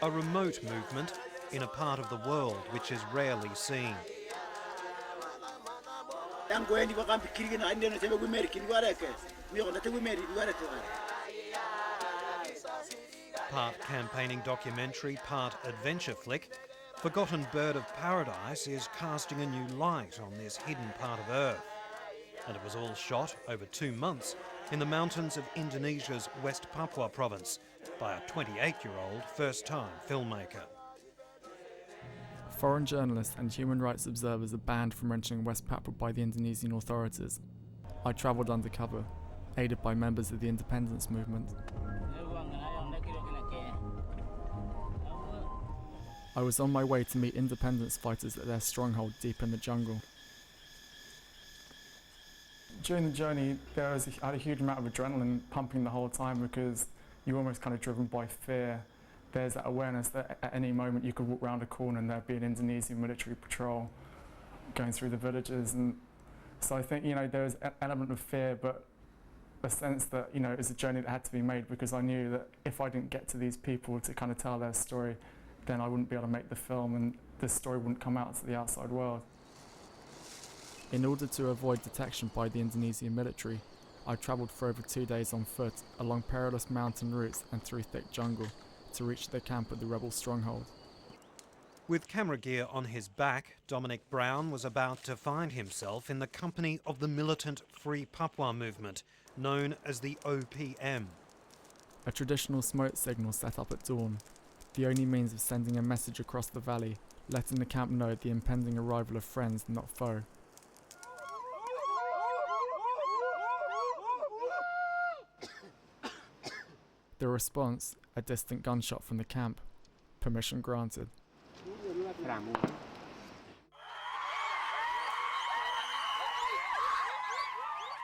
A remote movement in a part of the world which is rarely seen. Part campaigning documentary, part adventure flick, Forgotten Bird of Paradise is casting a new light on this hidden part of Earth. And it was all shot over 2 months in the mountains of Indonesia's West Papua province by a 28-year-old first-time filmmaker. Foreign journalists and human rights observers are banned from entering West Papua by the Indonesian authorities. I travelled undercover, aided by members of the independence movement. I was on my way to meet independence fighters at their stronghold deep in the jungle. During the journey, I had a huge amount of adrenaline pumping the whole time because you're almost kind of driven by fear. There's that awareness that at any moment you could walk around a corner and there'd be an Indonesian military patrol going through the villages. And so I think, there was an element of fear, but a sense that, it was a journey that had to be made because I knew that if I didn't get to these people to kind of tell their story, then I wouldn't be able to make the film and the story wouldn't come out to the outside world. In order to avoid detection by the Indonesian military, I travelled for over 2 days on foot along perilous mountain routes and through thick jungle to reach the camp of the rebel stronghold. With camera gear on his back, Dominic Brown was about to find himself in the company of the militant Free Papua movement, known as the OPM. A traditional smoke signal set up at dawn, the only means of sending a message across the valley, letting the camp know the impending arrival of friends, not foe. The response, a distant gunshot from the camp. Permission granted.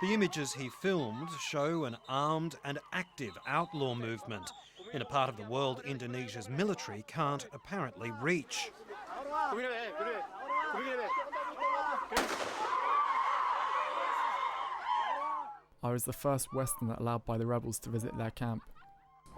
The images he filmed show an armed and active outlaw movement in a part of the world Indonesia's military can't apparently reach. I was the first Westerner allowed by the rebels to visit their camp.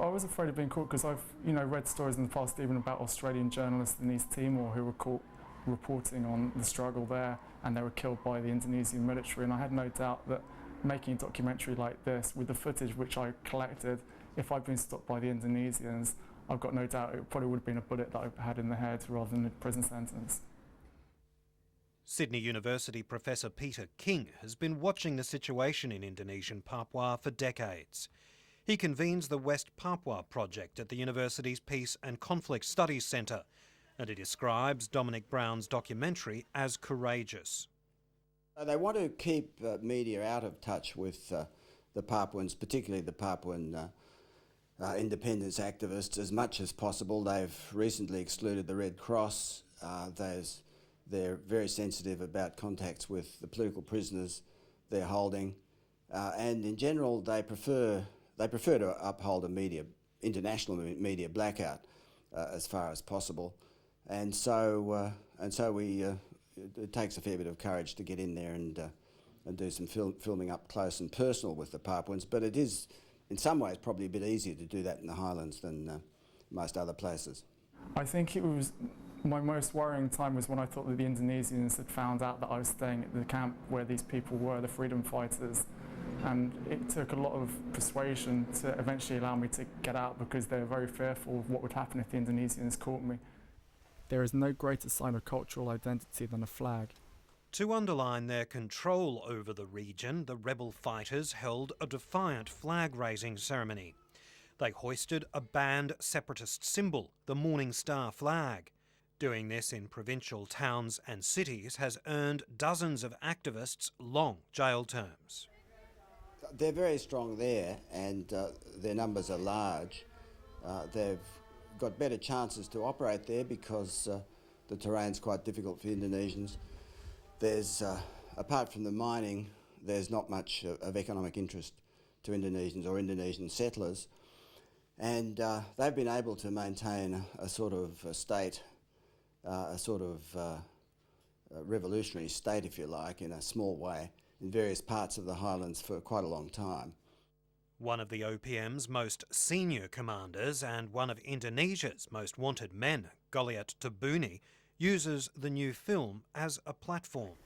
I was afraid of being caught because I've read stories in the past even about Australian journalists in East Timor who were caught reporting on the struggle there and they were killed by the Indonesian military, and I had no doubt that making a documentary like this with the footage which I collected, if I'd been stopped by the Indonesians, I've got no doubt it probably would have been a bullet that I had in the head rather than a prison sentence. Sydney University Professor Peter King has been watching the situation in Indonesian Papua for decades. He convenes the West Papua project at the university's Peace and Conflict Studies Centre, and he describes Dominic Brown's documentary as courageous. They want to keep media out of touch with the Papuans, particularly the Papuan independence activists, as much as possible. They've recently excluded the Red Cross. They're very sensitive about contacts with the political prisoners they're holding, and in general they prefer to uphold a international media blackout as far as possible, and so it takes a fair bit of courage to get in there and do some filming up close and personal with the Papuans. But it is, in some ways, probably a bit easier to do that in the highlands than most other places. I think it was my most worrying time was when I thought that the Indonesians had found out that I was staying at the camp where these people were, the freedom fighters. And it took a lot of persuasion to eventually allow me to get out because they were very fearful of what would happen if the Indonesians caught me. There is no greater sign of cultural identity than a flag. To underline their control over the region, the rebel fighters held a defiant flag-raising ceremony. They hoisted a banned separatist symbol, the Morning Star flag. Doing this in provincial towns and cities has earned dozens of activists long jail terms. They're very strong there, and their numbers are large. They've got better chances to operate there because the terrain's quite difficult for Indonesians. There's, apart from the mining, there's not much of economic interest to Indonesians or Indonesian settlers, and they've been able to maintain a sort of state, revolutionary state, if you like, in a small way, in various parts of the highlands for quite a long time. One of the OPM's most senior commanders and one of Indonesia's most wanted men, Goliath Tabuni, uses the new film as a platform.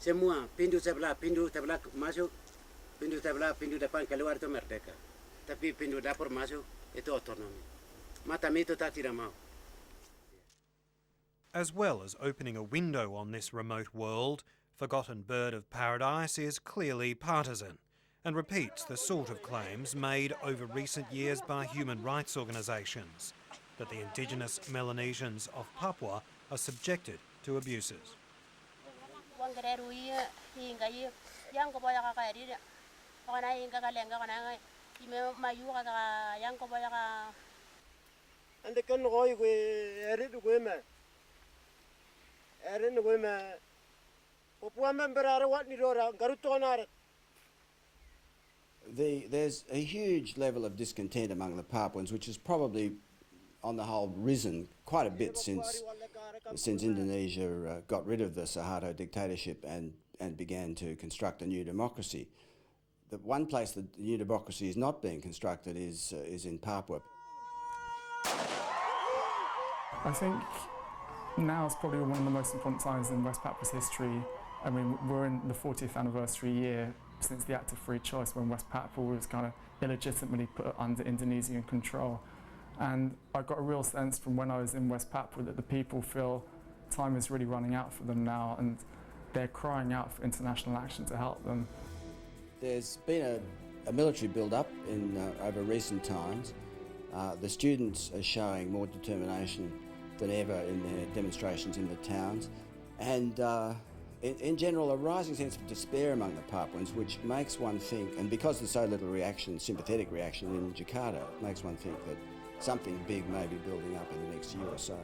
Semua pintu sebelah masuk, pintu sebelah pintu depan keluar itu merdeka. Tapi pintu dapur masuk itu otonomi. Macam itu tak tidak mau. As well as opening a window on this remote world, Forgotten Bird of Paradise is clearly partisan and repeats the sort of claims made over recent years by human rights organisations, that the indigenous Melanesians of Papua are subjected to abuses. There's a huge level of discontent among the Papuans, which has probably, on the whole, risen quite a bit since Indonesia got rid of the Suharto dictatorship and began to construct a new democracy. The one place that the new democracy is not being constructed is in Papua. I think now is probably one of the most important times in West Papua's history. I mean, we're in the 40th anniversary year since the Act of Free Choice, when West Papua was kind of illegitimately put under Indonesian control. And I got a real sense from when I was in West Papua that the people feel time is really running out for them now, and they're crying out for international action to help them. There's been a military build-up over recent times. The students are showing more determination than ever in their demonstrations in the towns, and in general a rising sense of despair among the Papuans, which makes one think, and because there's so little reaction, sympathetic reaction in Jakarta, it makes one think that something big may be building up in the next year or so.